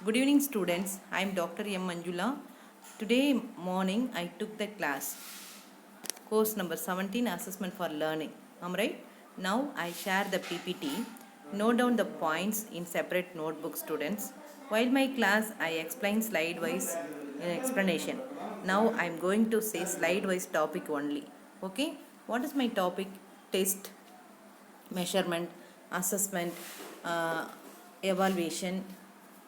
Good evening, students. I am Dr. M. Manjula. Today morning I took the class, course number 17, Assessment for Learning. Am I right? Now I share the PPT. Note down the points in separate notebook, students. While my class, I explain slide-wise explanation. Now I am going to say slide-wise topic only. Okay? What is my topic? Test, measurement, assessment, evaluation.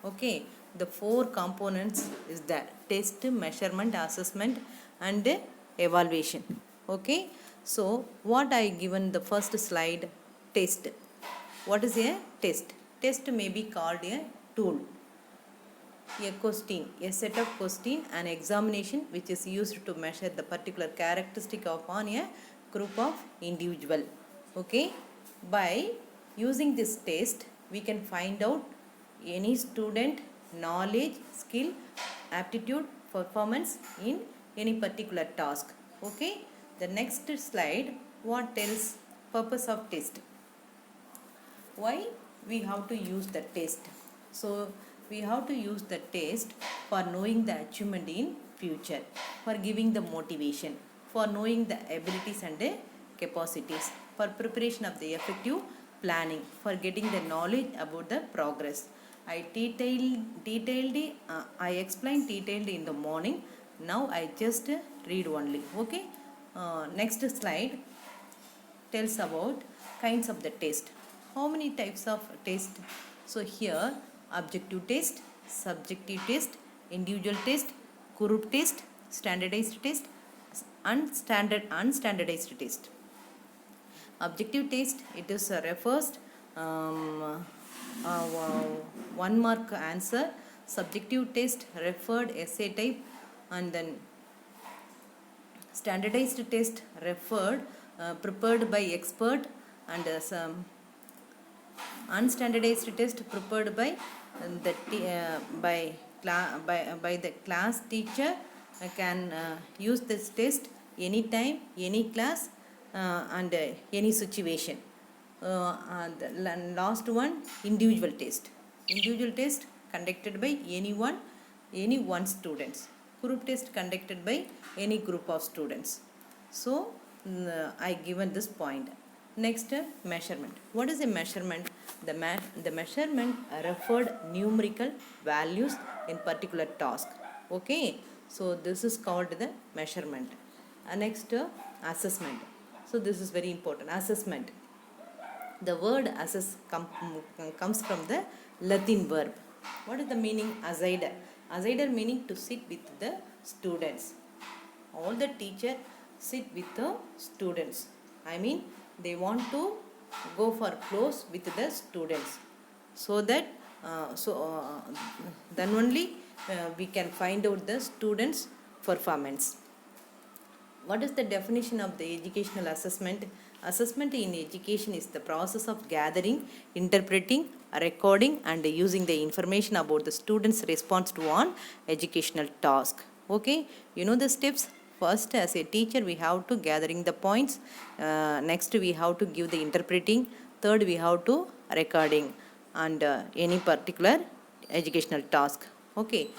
Okay, the four components is that test, measurement, assessment and evaluation. Okay, so what I given the first slide, test. What is a test? Test may be called a tool, a question, a set of question, an examination which is used to measure the particular characteristic of on a group of individual. Okay, by using this test we can find out any student knowledge, skill, aptitude, performance in any particular task. Okay, the next slide, what tells purpose of test? Why we have to use the test? So we have to use the test for knowing the achievement in future, for giving the motivation, for knowing the abilities and the capacities, for preparation of the effective planning, for getting the knowledge about the progress. I explained detailed in the morning. Now I just read only. Okay. Next slide tells about kinds of the test. How many types of test? So here objective test, subjective test, individual test, group test, standardized test, unstandardized test. Objective test, it is refers um, 1 mark answer. Subjective test referred essay type, and then standardized test referred prepared by expert, and some unstandardized test prepared by by the class teacher. Can use this test anytime, any class, and any situation. The last one, individual test. Individual test conducted by any one students. Group test conducted by any group of students. So I given this point. Next, measurement. What is a measurement? The measurement referred numerical values in particular task. Okay, so this is called the measurement. Next, assessment. So this is very important. Assessment. The word assess comes from the Latin verb. What is the meaning? Assider. Assider meaning to sit with the students. All the teacher sit with the students. I mean, they want to go for close with the students, so that then only we can find out the students' performance. What is the definition of the educational assessment? Assessment in education is the process of gathering, interpreting, recording and using the information about the students' response to one educational task. Okay, you know the steps. First, as a teacher, we have to gathering the points. Next, we have to give the interpreting. Third, we have to recording and any particular educational task. Okay,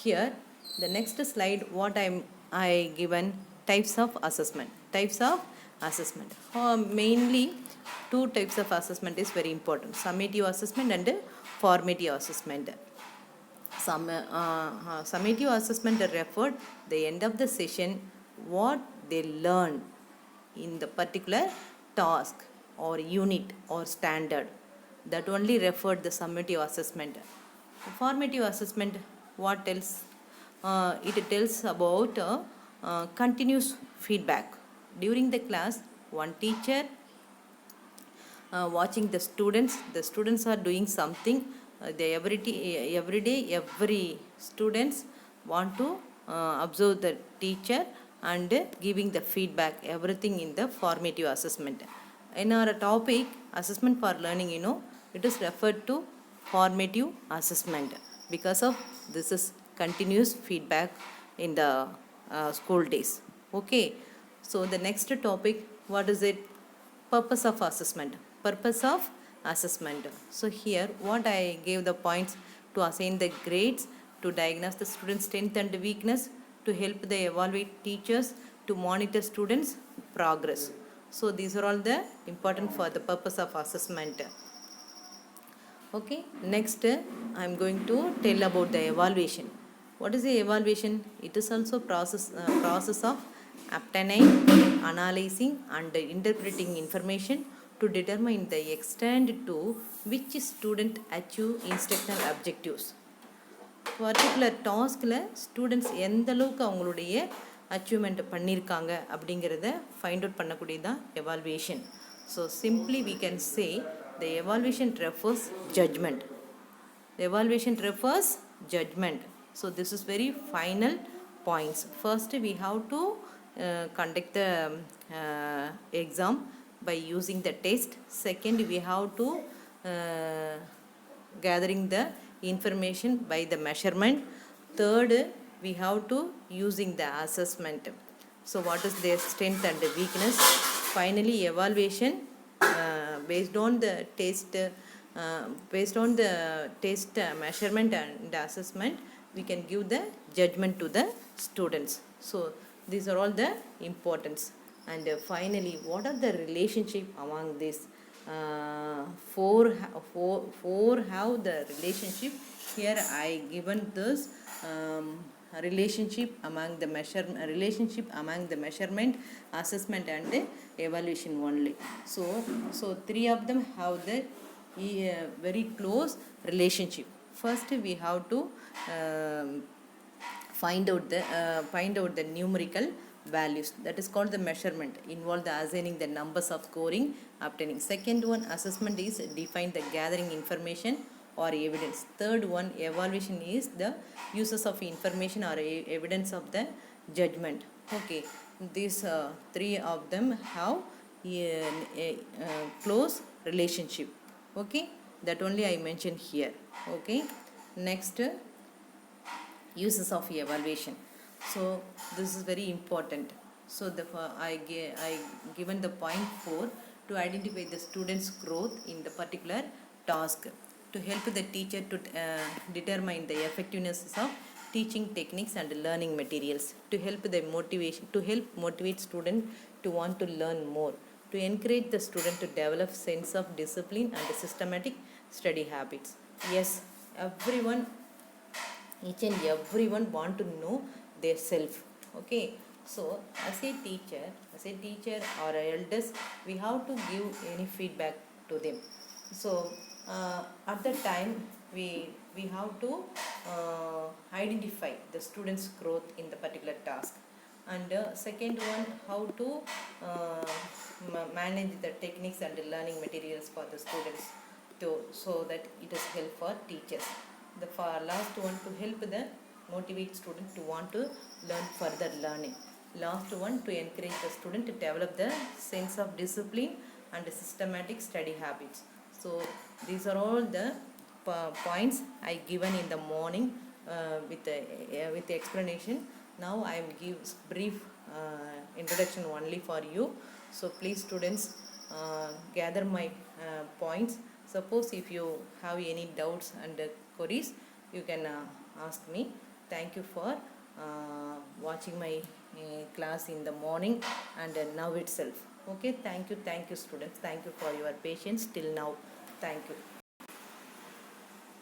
here the next slide. What I given types of assessment. Types of assessment. Mainly, two types of assessment is very important: summative assessment and formative assessment. Summative assessment referred the end of the session what they learned in the particular task or unit or standard. That only referred the summative assessment. Formative assessment, what else? It tells about continuous feedback. During the class, one teacher watching the students are doing something. Every day, every students want to observe the teacher and giving the feedback, everything in the formative assessment. In our topic, assessment for learning, it is referred to formative assessment because of this is continuous feedback in the school days. Okay, so the next topic, what is it? Purpose of assessment. Purpose of assessment. So here what I gave the points: to assign the grades, to diagnose the students' strength and weakness, to help the evaluate teachers, to monitor students' progress. So these are all the important for the purpose of assessment. Okay, next I am going to tell about the evaluation. What is the evaluation? It is also process of obtaining, analyzing and interpreting information to determine the extent to which student achieve instructional objectives. Particular டாஸ்கில் students எந்த அளவுக்கு அவங்களுடைய achievement பண்ணியிருக்காங்க அப்படிங்கிறத find out பண்ணக்கூடியது தான் evaluation. So simply we can say the evaluation refers judgment. The evaluation refers judgment. So this is very final points. First we have to conduct the exam by using the test. Second we have to gathering the information by the measurement. Third we have to using the assessment. So what is their strength and weakness? Finally evaluation based on the test measurement and assessment, we can give the judgment to the students. So these are all the importance. And finally, what are the relationship among these four have the relationship. Here I given this relationship among the measurement, assessment and evaluation only. So three of them have the very close relationship. First we have to find out the numerical values, that is called the measurement, involve the assigning the numbers of scoring, obtaining. Second one, assessment, is define the gathering information or evidence. Third one, evaluation, is the uses of information or evidence of the judgment. Okay, these three of them have a close relationship. Okay, that only I mentioned here. Okay, next, uses of evaluation. So this is very important. So I given the point 4 to identify the students' growth in the particular task, to help the teacher to determine the effectiveness of teaching techniques and learning materials, to help motivate student to want to learn more, to encourage the student to develop sense of discipline and systematic study habits. Yes, each and everyone want to know their self. Okay, so as a teacher or elders, we have to give any feedback to them. So at that time we have to identify the students' growth in the particular task. And second one, how to manage the techniques and learning materials for the students so that it is help for teachers. The last one, to help the motivate student to want to learn further learning. Last one, to encourage the student to develop the sense of discipline and systematic study habits. So these are all the points I given in the morning with the explanation. Now I am give brief introduction only for you. So please students, gather my points. Suppose if you have any doubts and queries, you can ask me. Thank you for watching my class in the morning and now itself. Okay, thank you students. Thank you for your patience till now. Thank you.